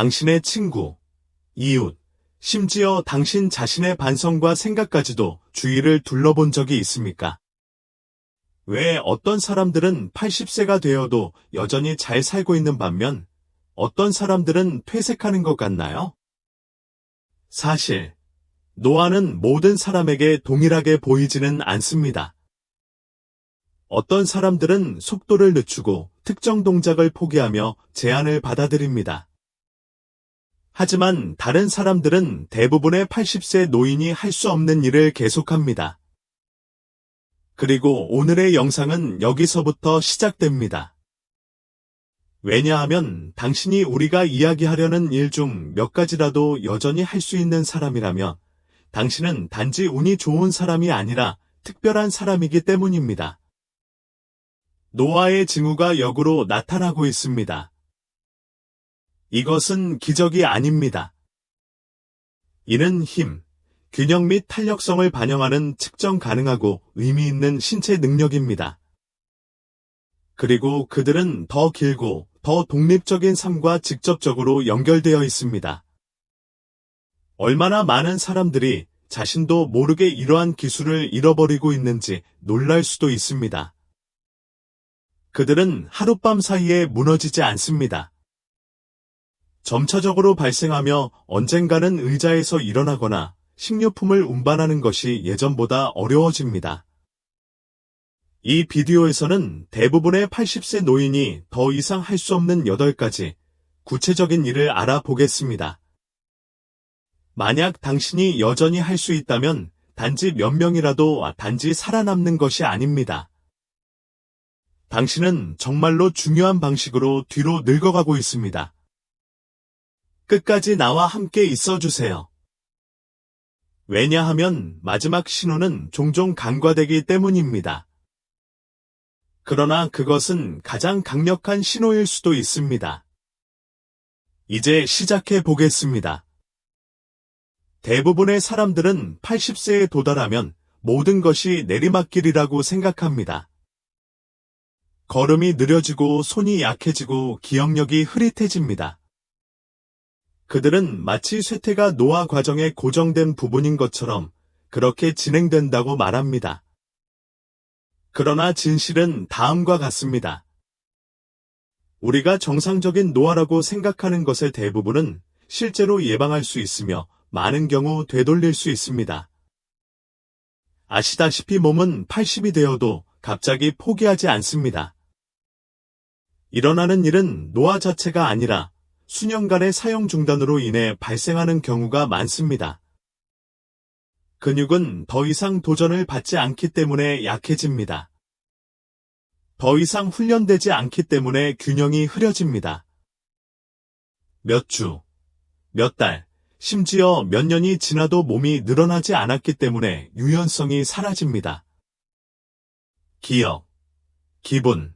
당신의 친구, 이웃, 심지어 당신 자신의 반성과 생각까지도 주위를 둘러본 적이 있습니까? 왜 어떤 사람들은 80세가 되어도 여전히 잘 살고 있는 반면 어떤 사람들은 퇴색하는 것 같나요? 사실, 노화는 모든 사람에게 동일하게 보이지는 않습니다. 어떤 사람들은 속도를 늦추고 특정 동작을 포기하며 제한을 받아들입니다. 하지만 다른 사람들은 대부분의 80세 노인이 할 수 없는 일을 계속합니다. 그리고 오늘의 영상은 여기서부터 시작됩니다. 왜냐하면 당신이 우리가 이야기하려는 일 중 몇 가지라도 여전히 할 수 있는 사람이라면 당신은 단지 운이 좋은 사람이 아니라 특별한 사람이기 때문입니다. 노화의 징후가 역으로 나타나고 있습니다. 이것은 기적이 아닙니다. 이는 힘, 균형 및 탄력성을 반영하는 측정 가능하고 의미 있는 신체 능력입니다. 그리고 그들은 더 길고 더 독립적인 삶과 직접적으로 연결되어 있습니다. 얼마나 많은 사람들이 자신도 모르게 이러한 기술을 잃어버리고 있는지 놀랄 수도 있습니다. 그들은 하룻밤 사이에 무너지지 않습니다. 점차적으로 발생하며 언젠가는 의자에서 일어나거나 식료품을 운반하는 것이 예전보다 어려워집니다. 이 비디오에서는 대부분의 80세 노인이 더 이상 할 수 없는 8가지 구체적인 일을 알아보겠습니다. 만약 당신이 여전히 할 수 있다면 단지 몇 명이라도 단지 살아남는 것이 아닙니다. 당신은 정말로 중요한 방식으로 뒤로 늙어가고 있습니다. 끝까지 나와 함께 있어주세요. 왜냐하면 마지막 신호는 종종 간과되기 때문입니다. 그러나 그것은 가장 강력한 신호일 수도 있습니다. 이제 시작해 보겠습니다. 대부분의 사람들은 80세에 도달하면 모든 것이 내리막길이라고 생각합니다. 걸음이 느려지고 손이 약해지고 기억력이 흐릿해집니다. 그들은 마치 쇠퇴가 노화 과정의 고정된 부분인 것처럼 그렇게 진행된다고 말합니다. 그러나 진실은 다음과 같습니다. 우리가 정상적인 노화라고 생각하는 것의 대부분은 실제로 예방할 수 있으며 많은 경우 되돌릴 수 있습니다. 아시다시피 몸은 80이 되어도 갑자기 포기하지 않습니다. 일어나는 일은 노화 자체가 아니라 수년간의 사용 중단으로 인해 발생하는 경우가 많습니다. 근육은 더 이상 도전을 받지 않기 때문에 약해집니다. 더 이상 훈련되지 않기 때문에 균형이 흐려집니다. 몇 주, 몇 달, 심지어 몇 년이 지나도 몸이 늘어나지 않았기 때문에 유연성이 사라집니다. 기억, 기분,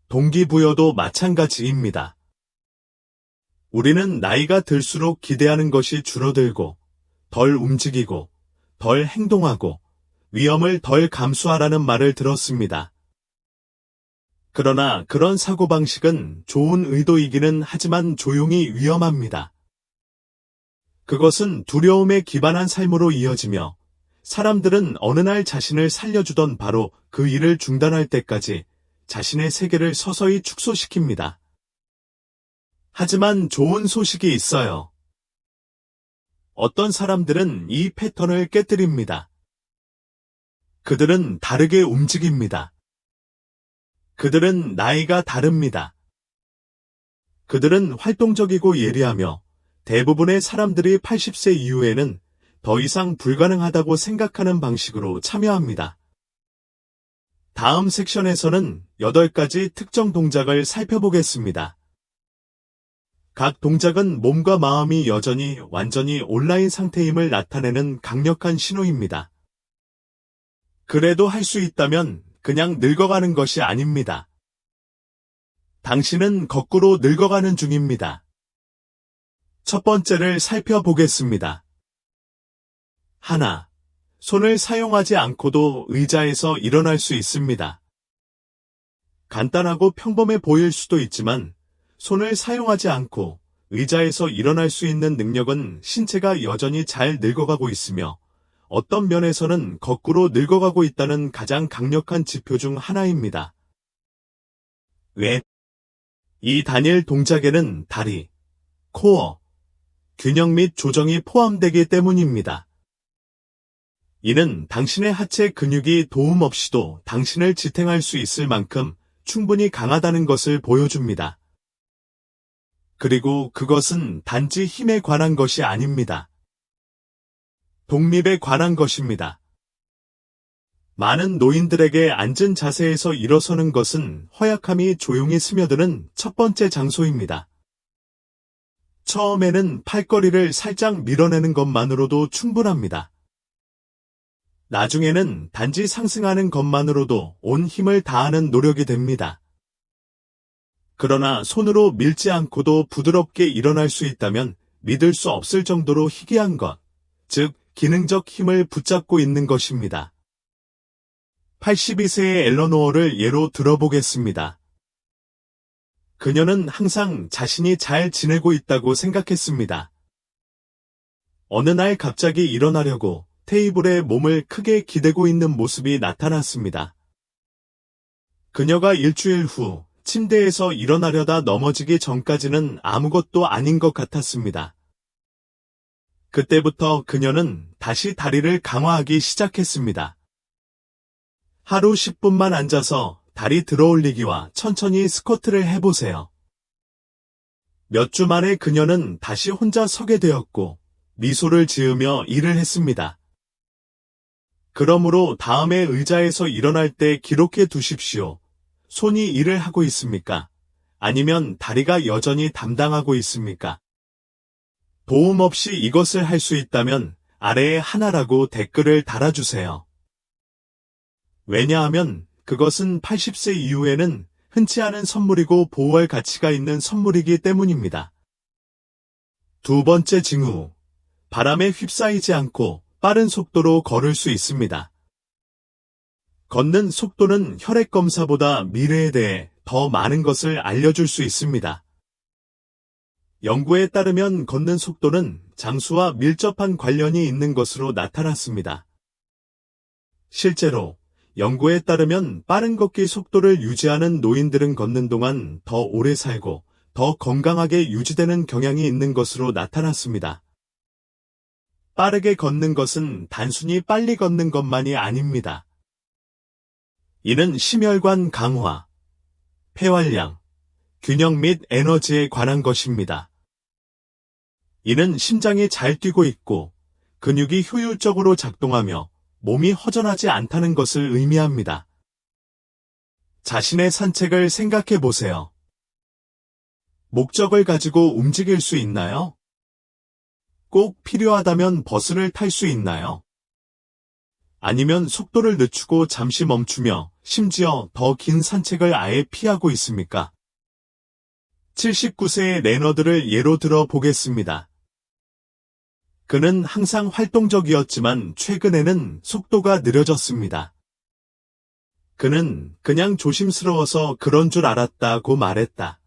동기부여도 마찬가지입니다. 우리는 나이가 들수록 기대하는 것이 줄어들고, 덜 움직이고, 덜 행동하고, 위험을 덜 감수하라는 말을 들었습니다. 그러나 그런 사고방식은 좋은 의도이기는 하지만 조용히 위험합니다. 그것은 두려움에 기반한 삶으로 이어지며, 사람들은 어느 날 자신을 살려주던 바로 그 일을 중단할 때까지 자신의 세계를 서서히 축소시킵니다. 하지만 좋은 소식이 있어요. 어떤 사람들은 이 패턴을 깨뜨립니다. 그들은 다르게 움직입니다. 그들은 나이가 다릅니다. 그들은 활동적이고 예리하며 대부분의 사람들이 80세 이후에는 더 이상 불가능하다고 생각하는 방식으로 참여합니다. 다음 섹션에서는 8가지 특정 동작을 살펴보겠습니다. 각 동작은 몸과 마음이 여전히 완전히 온라인 상태임을 나타내는 강력한 신호입니다. 그래도 할 수 있다면 그냥 늙어가는 것이 아닙니다. 당신은 거꾸로 늙어가는 중입니다. 첫 번째를 살펴보겠습니다. 하나, 손을 사용하지 않고도 의자에서 일어날 수 있습니다. 간단하고 평범해 보일 수도 있지만 손을 사용하지 않고 의자에서 일어날 수 있는 능력은 신체가 여전히 잘 늙어가고 있으며 어떤 면에서는 거꾸로 늙어가고 있다는 가장 강력한 지표 중 하나입니다. 왜? 이 단일 동작에는 다리, 코어, 균형 및 조정이 포함되기 때문입니다. 이는 당신의 하체 근육이 도움 없이도 당신을 지탱할 수 있을 만큼 충분히 강하다는 것을 보여줍니다. 그리고 그것은 단지 힘에 관한 것이 아닙니다. 독립에 관한 것입니다. 많은 노인들에게 앉은 자세에서 일어서는 것은 허약함이 조용히 스며드는 첫 번째 장소입니다. 처음에는 팔걸이를 살짝 밀어내는 것만으로도 충분합니다. 나중에는 단지 상승하는 것만으로도 온 힘을 다하는 노력이 됩니다. 그러나 손으로 밀지 않고도 부드럽게 일어날 수 있다면 믿을 수 없을 정도로 희귀한 것, 즉 기능적 힘을 붙잡고 있는 것입니다. 82세의 엘러노어를 예로 들어보겠습니다. 그녀는 항상 자신이 잘 지내고 있다고 생각했습니다. 어느 날 갑자기 일어나려고 테이블에 몸을 크게 기대고 있는 모습이 나타났습니다. 그녀가 일주일 후 침대에서 일어나려다 넘어지기 전까지는 아무것도 아닌 것 같았습니다. 그때부터 그녀는 다시 다리를 강화하기 시작했습니다. 하루 10분만 앉아서 다리 들어올리기와 천천히 스쿼트를 해보세요. 몇 주 만에 그녀는 다시 혼자 서게 되었고 미소를 지으며 일을 했습니다. 그러므로 다음에 의자에서 일어날 때 기록해 두십시오. 손이 일을 하고 있습니까? 아니면 다리가 여전히 담당하고 있습니까? 도움 없이 이것을 할 수 있다면 아래에 하나라고 댓글을 달아주세요. 왜냐하면 그것은 80세 이후에는 흔치 않은 선물이고 보호할 가치가 있는 선물이기 때문입니다. 두 번째 징후. 바람에 휩싸이지 않고 빠른 속도로 걸을 수 있습니다. 걷는 속도는 혈액 검사보다 미래에 대해 더 많은 것을 알려줄 수 있습니다. 연구에 따르면 걷는 속도는 장수와 밀접한 관련이 있는 것으로 나타났습니다. 실제로 연구에 따르면 빠른 걷기 속도를 유지하는 노인들은 걷는 동안 더 오래 살고 더 건강하게 유지되는 경향이 있는 것으로 나타났습니다. 빠르게 걷는 것은 단순히 빨리 걷는 것만이 아닙니다. 이는 심혈관 강화, 폐활량, 균형 및 에너지에 관한 것입니다. 이는 심장이 잘 뛰고 있고 근육이 효율적으로 작동하며 몸이 허전하지 않다는 것을 의미합니다. 자신의 산책을 생각해 보세요. 목적을 가지고 움직일 수 있나요? 꼭 필요하다면 버스를 탈 수 있나요? 아니면 속도를 늦추고 잠시 멈추며 심지어 더 긴 산책을 아예 피하고 있습니까? 79세의 레너드를 예로 들어 보겠습니다. 그는 항상 활동적이었지만 최근에는 속도가 느려졌습니다. 그는 그냥 조심스러워서 그런 줄 알았다고 말했다.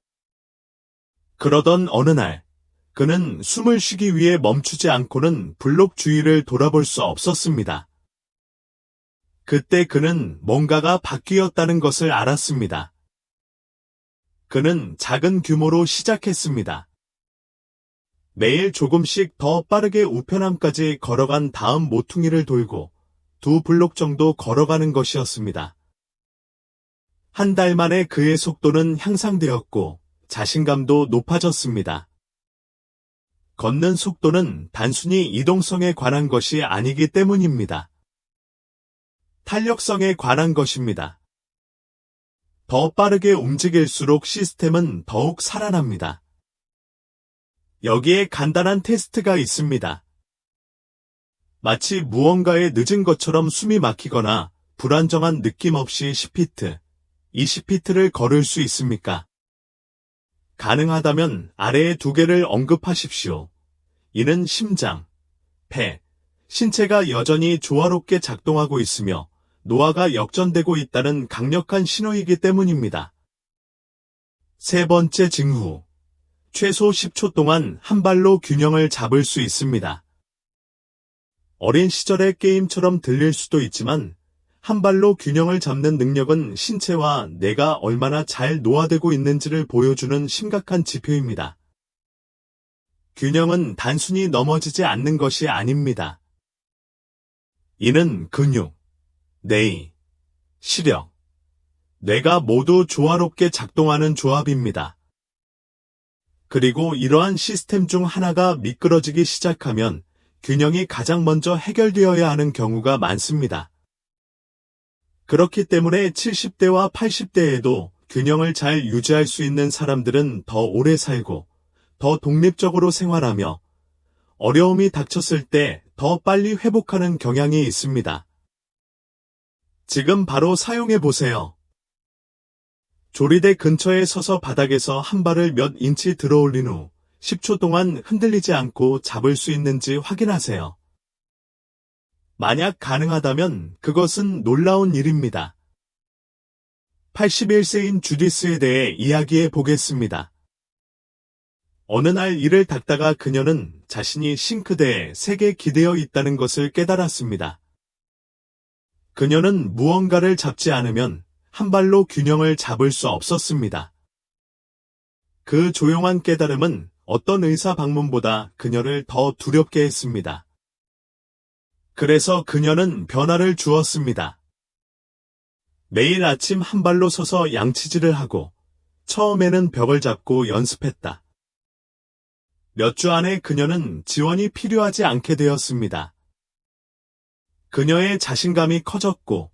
그러던 어느 날, 그는 숨을 쉬기 위해 멈추지 않고는 블록 주위를 돌아볼 수 없었습니다. 그때 그는 뭔가가 바뀌었다는 것을 알았습니다. 그는 작은 규모로 시작했습니다. 매일 조금씩 더 빠르게 우편함까지 걸어간 다음 모퉁이를 돌고 2블록 정도 걸어가는 것이었습니다. 한 달 만에 그의 속도는 향상되었고 자신감도 높아졌습니다. 걷는 속도는 단순히 이동성에 관한 것이 아니기 때문입니다. 탄력성에 관한 것입니다. 더 빠르게 움직일수록 시스템은 더욱 살아납니다. 여기에 간단한 테스트가 있습니다. 마치 무언가에 늦은 것처럼 숨이 막히거나 불안정한 느낌 없이 10피트, 20피트를 걸을 수 있습니까? 가능하다면 아래의 두 개를 언급하십시오. 이는 심장, 폐, 신체가 여전히 조화롭게 작동하고 있으며 노화가 역전되고 있다는 강력한 신호이기 때문입니다. 세 번째 징후. 최소 10초 동안 한 발로 균형을 잡을 수 있습니다. 어린 시절의 게임처럼 들릴 수도 있지만 한 발로 균형을 잡는 능력은 신체와 뇌가 얼마나 잘 노화되고 있는지를 보여주는 심각한 지표입니다. 균형은 단순히 넘어지지 않는 것이 아닙니다. 이는 근육, 뇌, 시력, 뇌가 모두 조화롭게 작동하는 조합입니다. 그리고 이러한 시스템 중 하나가 미끄러지기 시작하면 균형이 가장 먼저 해결되어야 하는 경우가 많습니다. 그렇기 때문에 70대와 80대에도 균형을 잘 유지할 수 있는 사람들은 더 오래 살고 더 독립적으로 생활하며 어려움이 닥쳤을 때 더 빨리 회복하는 경향이 있습니다. 지금 바로 사용해 보세요. 조리대 근처에 서서 바닥에서 한 발을 몇 인치 들어 올린 후 10초 동안 흔들리지 않고 잡을 수 있는지 확인하세요. 만약 가능하다면 그것은 놀라운 일입니다. 81세인 주디스에 대해 이야기해 보겠습니다. 어느 날 이를 닦다가 그녀는 자신이 싱크대에 세게 기대어 있다는 것을 깨달았습니다. 그녀는 무언가를 잡지 않으면 한 발로 균형을 잡을 수 없었습니다. 그 조용한 깨달음은 어떤 의사 방문보다 그녀를 더 두렵게 했습니다. 그래서 그녀는 변화를 주었습니다. 매일 아침 한 발로 서서 양치질을 하고 처음에는 벽을 잡고 연습했다. 몇 주 안에 그녀는 지원이 필요하지 않게 되었습니다. 그녀의 자신감이 커졌고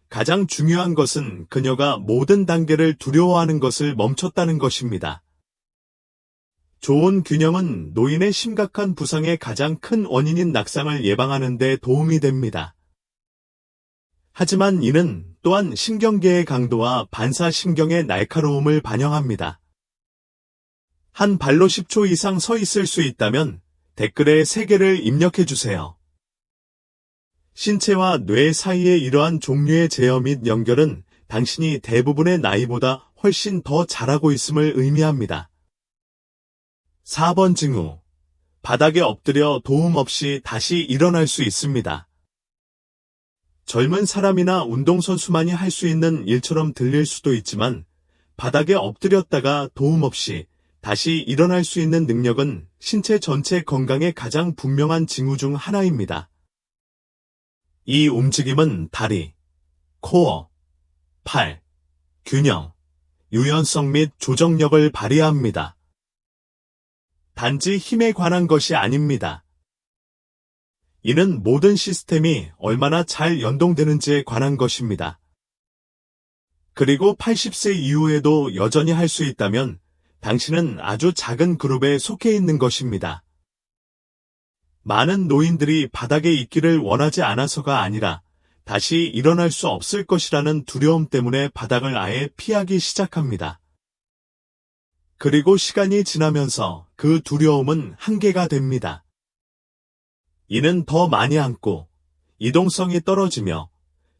가장 중요한 것은 그녀가 모든 단계를 두려워하는 것을 멈췄다는 것입니다. 좋은 균형은 노인의 심각한 부상의 가장 큰 원인인 낙상을 예방하는 데 도움이 됩니다. 하지만 이는 또한 신경계의 강도와 반사신경의 날카로움을 반영합니다. 한 발로 10초 이상 서 있을 수 있다면 댓글에 3개를 입력해주세요. 신체와 뇌 사이의 이러한 종류의 제어 및 연결은 당신이 대부분의 나이보다 훨씬 더 잘하고 있음을 의미합니다. 4번 징후. 바닥에 엎드려 도움 없이 다시 일어날 수 있습니다. 젊은 사람이나 운동선수만이 할 수 있는 일처럼 들릴 수도 있지만 바닥에 엎드렸다가 도움 없이 다시 일어날 수 있는 능력은 신체 전체 건강의 가장 분명한 징후 중 하나입니다. 이 움직임은 다리, 코어, 팔, 균형, 유연성 및 조정력을 발휘합니다. 단지 힘에 관한 것이 아닙니다. 이는 모든 시스템이 얼마나 잘 연동되는지에 관한 것입니다. 그리고 80세 이후에도 여전히 할 수 있다면 당신은 아주 작은 그룹에 속해 있는 것입니다. 많은 노인들이 바닥에 있기를 원하지 않아서가 아니라 다시 일어날 수 없을 것이라는 두려움 때문에 바닥을 아예 피하기 시작합니다. 그리고 시간이 지나면서 그 두려움은 한계가 됩니다. 이는 더 많이 앉고 이동성이 떨어지며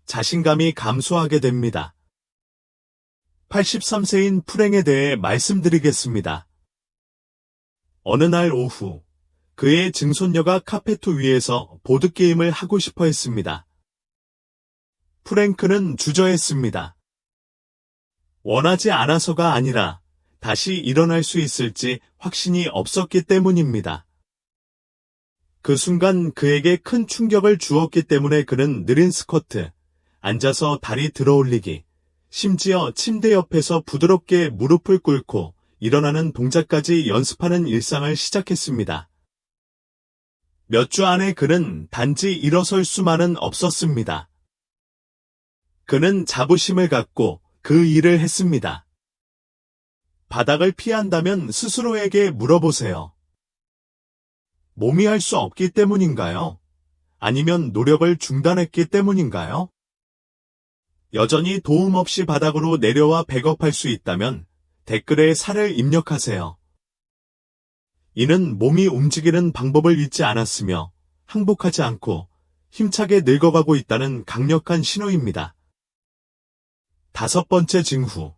자신감이 감소하게 됩니다. 83세인 프랭에 대해 말씀드리겠습니다. 어느 날 오후 그의 증손녀가 카페트 위에서 보드게임을 하고 싶어 했습니다. 프랭크는 주저했습니다. 원하지 않아서가 아니라 다시 일어날 수 있을지 확신이 없었기 때문입니다. 그 순간 그에게 큰 충격을 주었기 때문에 그는 느린 스쿼트, 앉아서 다리 들어올리기, 심지어 침대 옆에서 부드럽게 무릎을 꿇고 일어나는 동작까지 연습하는 일상을 시작했습니다. 몇 주 안에 그는 단지 일어설 수만은 없었습니다. 그는 자부심을 갖고 그 일을 했습니다. 바닥을 피한다면 스스로에게 물어보세요. 몸이 할 수 없기 때문인가요? 아니면 노력을 중단했기 때문인가요? 여전히 도움 없이 바닥으로 내려와 백업할 수 있다면 댓글에 4를 입력하세요. 이는 몸이 움직이는 방법을 잊지 않았으며 항복하지 않고 힘차게 늙어가고 있다는 강력한 신호입니다. 5번째 징후.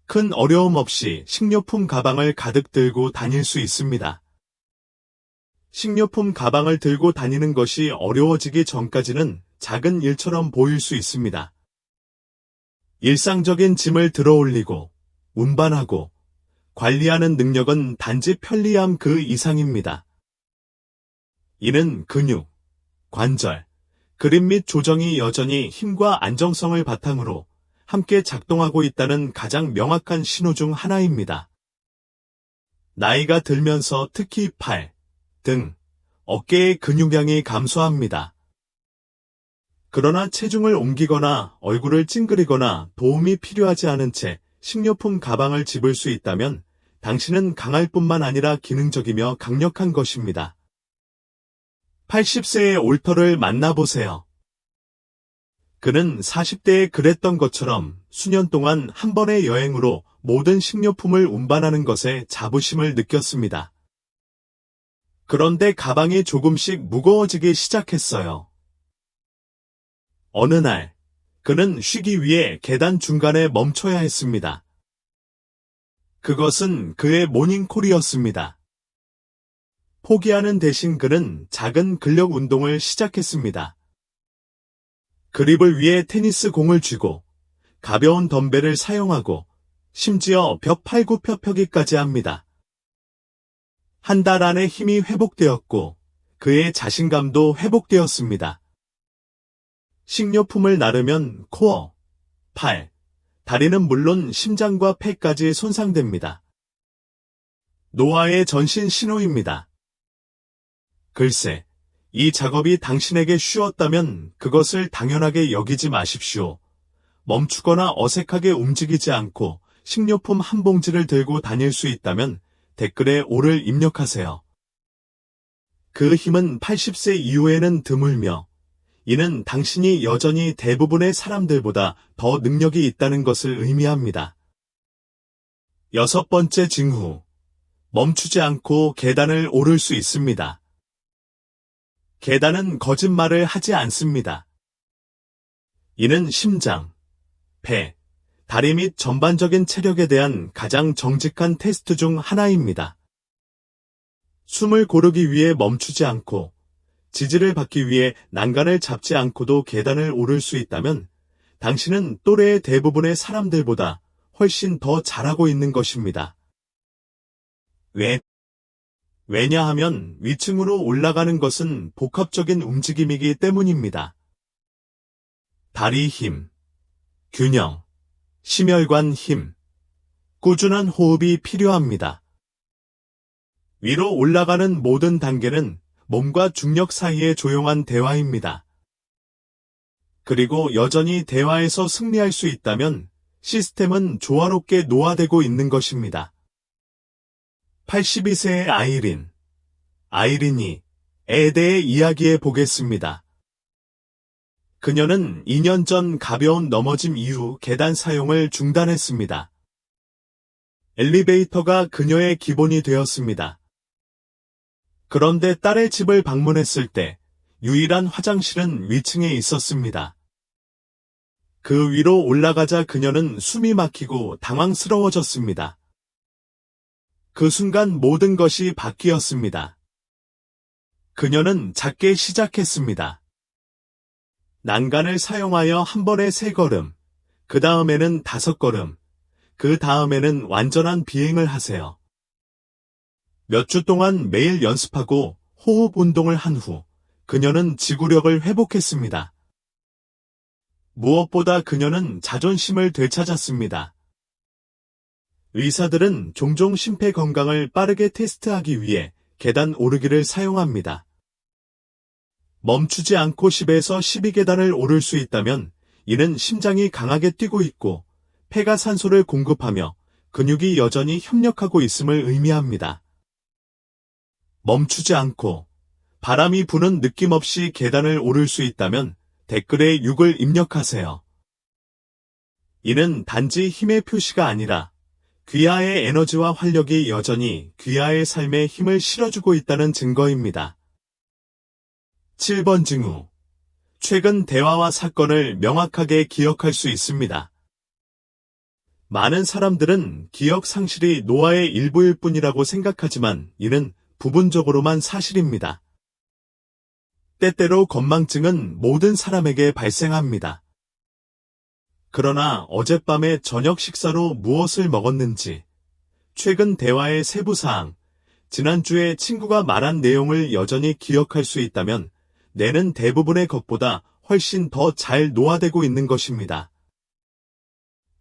큰 어려움 없이 식료품 가방을 가득 들고 다닐 수 있습니다. 식료품 가방을 들고 다니는 것이 어려워지기 전까지는 작은 일처럼 보일 수 있습니다. 일상적인 짐을 들어 올리고, 운반하고, 관리하는 능력은 단지 편리함 그 이상입니다. 이는 근육, 관절, 그립 및 조정이 여전히 힘과 안정성을 바탕으로 함께 작동하고 있다는 가장 명확한 신호 중 하나입니다. 나이가 들면서 특히 팔, 등, 어깨의 근육량이 감소합니다. 그러나 체중을 옮기거나 얼굴을 찡그리거나 도움이 필요하지 않은 채 식료품 가방을 집을 수 있다면 당신은 강할 뿐만 아니라 기능적이며 강력한 것입니다. 80세의 올터를 만나보세요. 그는 40대에 그랬던 것처럼 수년 동안 한 번의 여행으로 모든 식료품을 운반하는 것에 자부심을 느꼈습니다. 그런데 가방이 조금씩 무거워지기 시작했어요. 어느 날, 그는 쉬기 위해 계단 중간에 멈춰야 했습니다. 그것은 그의 모닝콜이었습니다. 포기하는 대신 그는 작은 근력 운동을 시작했습니다. 그립을 위해 테니스 공을 쥐고 가벼운 덤벨을 사용하고 심지어 벽 팔굽혀펴기까지 합니다. 한 달 안에 힘이 회복되었고 그의 자신감도 회복되었습니다. 식료품을 나르면 코어, 팔, 다리는 물론 심장과 폐까지 손상됩니다. 노화의 전신 신호입니다. 글쎄, 이 작업이 당신에게 쉬웠다면 그것을 당연하게 여기지 마십시오. 멈추거나 어색하게 움직이지 않고 식료품 한 봉지를 들고 다닐 수 있다면 댓글에 오를 입력하세요. 그 힘은 80세 이후에는 드물며 이는 당신이 여전히 대부분의 사람들보다 더 능력이 있다는 것을 의미합니다. 6번째 징후. 멈추지 않고 계단을 오를 수 있습니다. 계단은 거짓말을 하지 않습니다. 이는 심장, 배, 다리 및 전반적인 체력에 대한 가장 정직한 테스트 중 하나입니다. 숨을 고르기 위해 멈추지 않고 지지를 받기 위해 난간을 잡지 않고도 계단을 오를 수 있다면 당신은 또래의 대부분의 사람들보다 훨씬 더 잘하고 있는 것입니다. 왜냐하면 위층으로 올라가는 것은 복합적인 움직임이기 때문입니다. 다리 힘, 균형, 심혈관 힘, 꾸준한 호흡이 필요합니다. 위로 올라가는 모든 단계는 몸과 중력 사이의 조용한 대화입니다. 그리고 여전히 대화에서 승리할 수 있다면 시스템은 조화롭게 노화되고 있는 것입니다. 82세의 아이린이 에 대해 이야기해 보겠습니다. 그녀는 2년 전 가벼운 넘어짐 이후 계단 사용을 중단했습니다. 엘리베이터가 그녀의 기본이 되었습니다. 그런데 딸의 집을 방문했을 때 유일한 화장실은 위층에 있었습니다. 그 위로 올라가자 그녀는 숨이 막히고 당황스러워졌습니다. 그 순간 모든 것이 바뀌었습니다. 그녀는 작게 시작했습니다. 난간을 사용하여 한 번에 3걸음, 그 다음에는 5걸음, 그 다음에는 완전한 비행을 하세요. 몇 주 동안 매일 연습하고 호흡 운동을 한 후 그녀는 지구력을 회복했습니다. 무엇보다 그녀는 자존심을 되찾았습니다. 의사들은 종종 심폐 건강을 빠르게 테스트하기 위해 계단 오르기를 사용합니다. 멈추지 않고 10에서 12계단을 오를 수 있다면 이는 심장이 강하게 뛰고 있고 폐가 산소를 공급하며 근육이 여전히 협력하고 있음을 의미합니다. 멈추지 않고 바람이 부는 느낌 없이 계단을 오를 수 있다면 댓글에 6을 입력하세요. 이는 단지 힘의 표시가 아니라 귀하의 에너지와 활력이 여전히 귀하의 삶에 힘을 실어주고 있다는 증거입니다. 7번 징후. 최근 대화와 사건을 명확하게 기억할 수 있습니다. 많은 사람들은 기억 상실이 노화의 일부일 뿐이라고 생각하지만 이는 부분적으로만 사실입니다. 때때로 건망증은 모든 사람에게 발생합니다. 그러나 어젯밤에 저녁 식사로 무엇을 먹었는지, 최근 대화의 세부사항, 지난주에 친구가 말한 내용을 여전히 기억할 수 있다면 뇌는 대부분의 것보다 훨씬 더 잘 노화되고 있는 것입니다.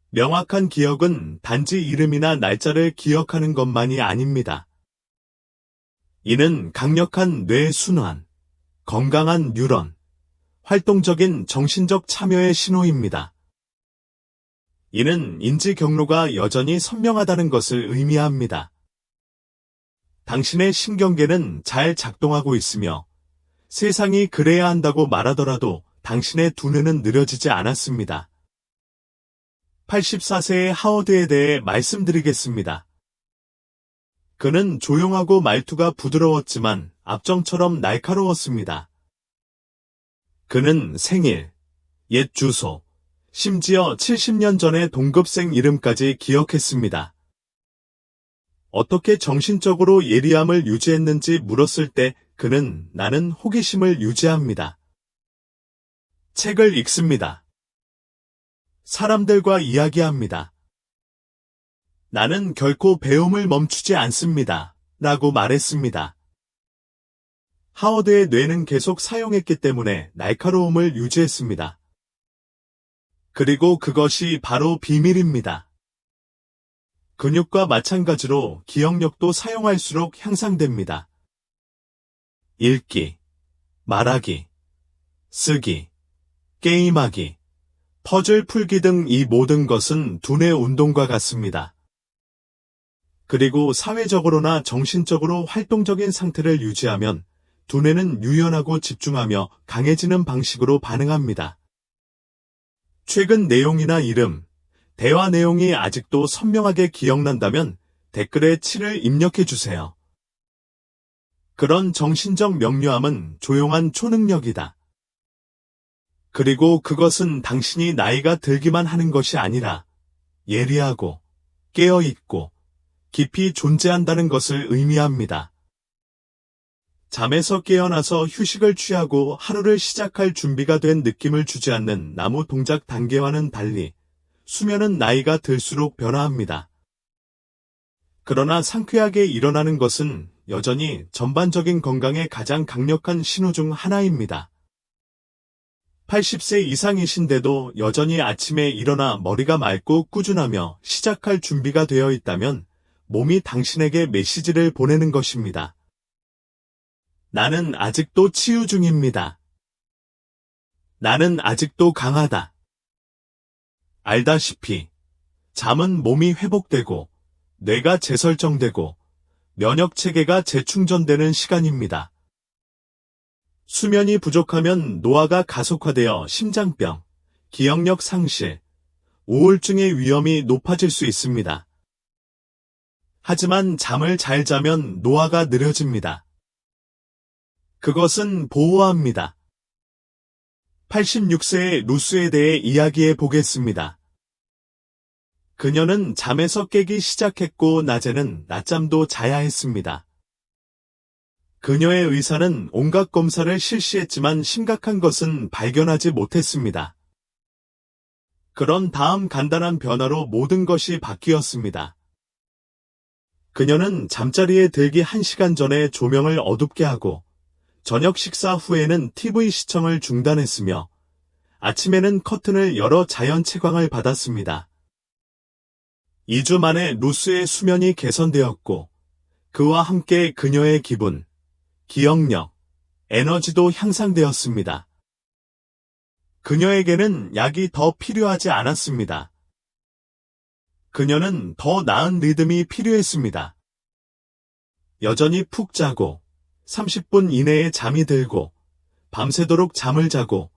명확한 기억은 단지 이름이나 날짜를 기억하는 것만이 아닙니다. 이는 강력한 뇌 순환, 건강한 뉴런, 활동적인 정신적 참여의 신호입니다. 이는 인지 경로가 여전히 선명하다는 것을 의미합니다. 당신의 신경계는 잘 작동하고 있으며 세상이 그래야 한다고 말하더라도 당신의 두뇌는 느려지지 않았습니다. 84세의 하워드에 대해 말씀드리겠습니다. 그는 조용하고 말투가 부드러웠지만 압정처럼 날카로웠습니다. 그는 생일, 옛 주소, 심지어 70년 전의 동급생 이름까지 기억했습니다. 어떻게 정신적으로 예리함을 유지했는지 물었을 때 그는 나는 호기심을 유지합니다. 책을 읽습니다. 사람들과 이야기합니다. 나는 결코 배움을 멈추지 않습니다. 라고 말했습니다. 하워드의 뇌는 계속 사용했기 때문에 날카로움을 유지했습니다. 그리고 그것이 바로 비밀입니다. 근육과 마찬가지로 기억력도 사용할수록 향상됩니다. 읽기, 말하기, 쓰기, 게임하기, 퍼즐 풀기 등 이 모든 것은 두뇌 운동과 같습니다. 그리고 사회적으로나 정신적으로 활동적인 상태를 유지하면 두뇌는 유연하고 집중하며 강해지는 방식으로 반응합니다. 최근 내용이나 이름, 대화 내용이 아직도 선명하게 기억난다면 댓글에 7을 입력해 주세요. 그런 정신적 명료함은 조용한 초능력이다. 그리고 그것은 당신이 나이가 들기만 하는 것이 아니라 예리하고 깨어있고 깊이 존재한다는 것을 의미합니다. 잠에서 깨어나서 휴식을 취하고 하루를 시작할 준비가 된 느낌을 주지 않는 나무 동작 단계와는 달리 수면은 나이가 들수록 변화합니다. 그러나 상쾌하게 일어나는 것은 여전히 전반적인 건강의 가장 강력한 신호 중 하나입니다. 80세 이상이신데도 여전히 아침에 일어나 머리가 맑고 꾸준하며 시작할 준비가 되어 있다면 몸이 당신에게 메시지를 보내는 것입니다. 나는 아직도 치유 중입니다. 나는 아직도 강하다. 알다시피 잠은 몸이 회복되고 뇌가 재설정되고 면역체계가 재충전되는 시간입니다. 수면이 부족하면 노화가 가속화되어 심장병, 기억력 상실, 우울증의 위험이 높아질 수 있습니다. 하지만 잠을 잘 자면 노화가 느려집니다. 그것은 보호합니다. 86세의 루스에 대해 이야기해 보겠습니다. 그녀는 잠에서 깨기 시작했고 낮에는 낮잠도 자야 했습니다. 그녀의 의사는 온갖 검사를 실시했지만 심각한 것은 발견하지 못했습니다. 그런 다음 간단한 변화로 모든 것이 바뀌었습니다. 그녀는 잠자리에 들기 1시간 전에 조명을 어둡게 하고 저녁 식사 후에는 TV 시청을 중단했으며 아침에는 커튼을 열어 자연 채광을 받았습니다. 2주 만에 루스의 수면이 개선되었고 그와 함께 그녀의 기분, 기억력, 에너지도 향상되었습니다. 그녀에게는 약이 더 필요하지 않았습니다. 그녀는 더 나은 리듬이 필요했습니다. 여전히 푹 자고 30분 이내에 잠이 들고 밤새도록 잠을 자고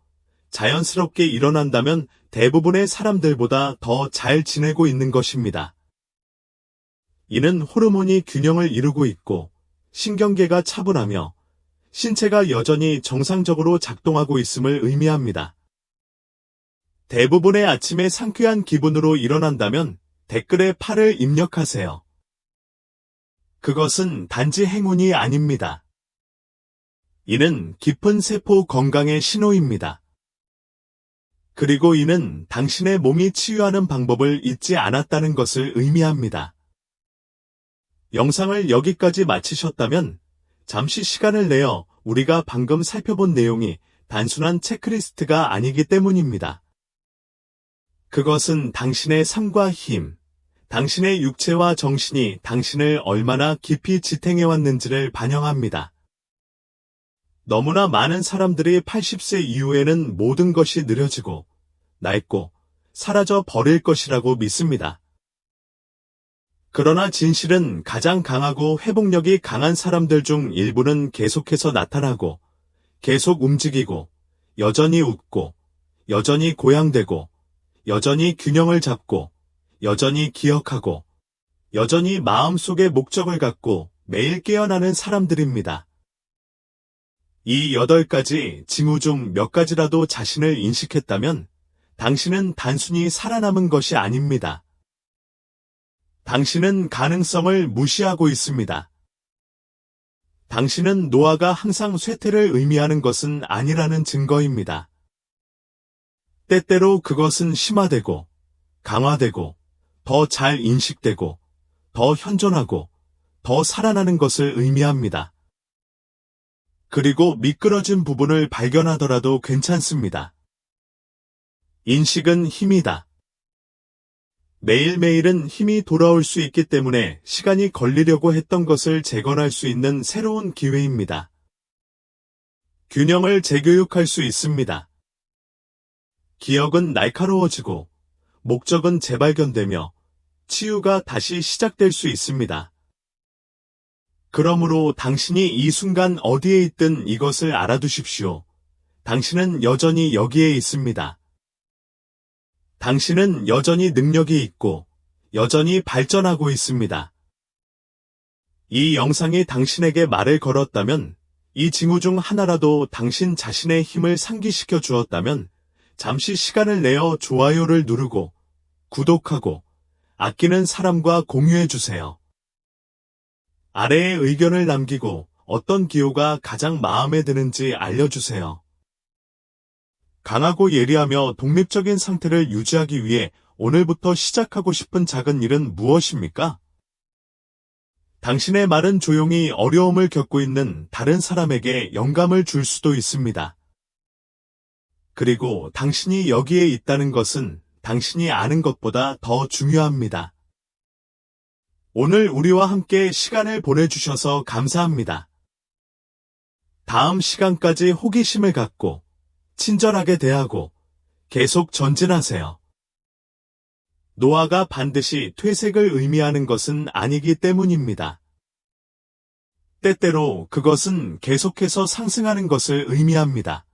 자연스럽게 일어난다면 대부분의 사람들보다 더 잘 지내고 있는 것입니다. 이는 호르몬이 균형을 이루고 있고 신경계가 차분하며 신체가 여전히 정상적으로 작동하고 있음을 의미합니다. 대부분의 아침에 상쾌한 기분으로 일어난다면 댓글에 8을 입력하세요. 그것은 단지 행운이 아닙니다. 이는 깊은 세포 건강의 신호입니다. 그리고 이는 당신의 몸이 치유하는 방법을 잊지 않았다는 것을 의미합니다. 영상을 여기까지 마치셨다면 잠시 시간을 내어 우리가 방금 살펴본 내용이 단순한 체크리스트가 아니기 때문입니다. 그것은 당신의 삶과 힘, 당신의 육체와 정신이 당신을 얼마나 깊이 지탱해왔는지를 반영합니다. 너무나 많은 사람들이 80세 이후에는 모든 것이 느려지고 낡고 사라져 버릴 것이라고 믿습니다. 그러나 진실은 가장 강하고 회복력이 강한 사람들 중 일부는 계속해서 나타나고 계속 움직이고 여전히 웃고 여전히 고양되고 여전히 균형을 잡고 여전히 기억하고 여전히 마음속에 목적을 갖고 매일 깨어나는 사람들입니다. 이 8가지 징후 중 몇 가지라도 자신을 인식했다면 당신은 단순히 살아남은 것이 아닙니다. 당신은 가능성을 무시하고 있습니다. 당신은 노화가 항상 쇠퇴를 의미하는 것은 아니라는 증거입니다. 때때로 그것은 심화되고 강화되고 더 잘 인식되고 더 현존하고 더 살아나는 것을 의미합니다. 그리고 미끄러진 부분을 발견하더라도 괜찮습니다. 인식은 힘이다. 매일매일은 힘이 돌아올 수 있기 때문에 시간이 걸리려고 했던 것을 재건할 수 있는 새로운 기회입니다. 균형을 재교육할 수 있습니다. 기억은 날카로워지고 목적은 재발견되며 치유가 다시 시작될 수 있습니다. 그러므로 당신이 이 순간 어디에 있든 이것을 알아두십시오. 당신은 여전히 여기에 있습니다. 당신은 여전히 능력이 있고 여전히 발전하고 있습니다. 이 영상이 당신에게 말을 걸었다면, 이 징후 중 하나라도 당신 자신의 힘을 상기시켜 주었다면 잠시 시간을 내어 좋아요를 누르고 구독하고 아끼는 사람과 공유해 주세요. 아래에 의견을 남기고 어떤 기호가 가장 마음에 드는지 알려주세요. 강하고 예리하며 독립적인 상태를 유지하기 위해 오늘부터 시작하고 싶은 작은 일은 무엇입니까? 당신의 말은 조용히 어려움을 겪고 있는 다른 사람에게 영감을 줄 수도 있습니다. 그리고 당신이 여기에 있다는 것은 당신이 아는 것보다 더 중요합니다. 오늘 우리와 함께 시간을 보내주셔서 감사합니다. 다음 시간까지 호기심을 갖고 친절하게 대하고 계속 전진하세요. 노화가 반드시 퇴색을 의미하는 것은 아니기 때문입니다. 때때로 그것은 계속해서 상승하는 것을 의미합니다.